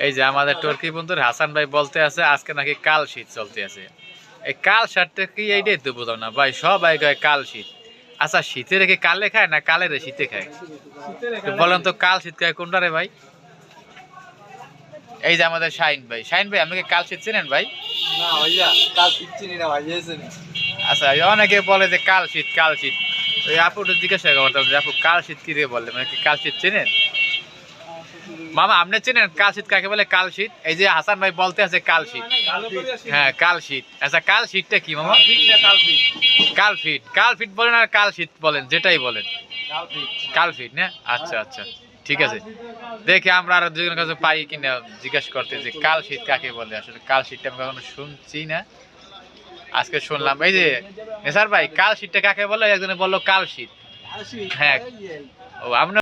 এই যে আমাদের টর্কি বন্ধুর হাসান ভাই বলতে আছে আজকে নাকি কাল শীত চলতে আছে। এই কাল শীতটা কি এইটাই তো বুঝলাম না ভাই, সবাই কয় কাল শীত। আচ্ছা শীতে রেখে কালে খায় না কালে রে শীতে খায়? বলেন তো কাল শীত খায় কোনটা রে ভাই? এই যে আমাদের শাহিন ভাই, শাহিন ভাই আপনি কি কাল শীত চেনেন ভাই? না ভাইয়া, কাল শীত চিনি না ভাই, এসেনি। আচ্ছা অনেকে বলে যে কাল শীত কাল শীত। ওই আপুটা জিজ্ঞাসা করতাম যে আপু কাল শীত কি রে বললে, মানে কি কাল শীত চেনেন? মামা আপনি চেনেন কাল শীত কাকে বলে? কাল শীত এই যে হাসান ভাই বলতে আছে কাল শীত। হ্যাঁ কাল শীত। আচ্ছা কাল শীতটা কি মামা? কাল ফিট, কাল ফিট বলেন আর কাল শীত বলেন, যেটাই বলেন কাল ফিট না? আচ্ছা আচ্ছা ঠিক আছে, দেখি আমরা আরো দুজনের কাছে পাই কিনা জিজ্ঞাসা করতে যে কাল শীত কাকে বলে। আসলে কাল শীতটা আমি কখনো শুনছি না, আজকে শুনলাম। এই যে নেসার ভাই কাল শীতটা কাকে বলে? একজনে বললো কাল শীত। হ্যাঁ ও আপনি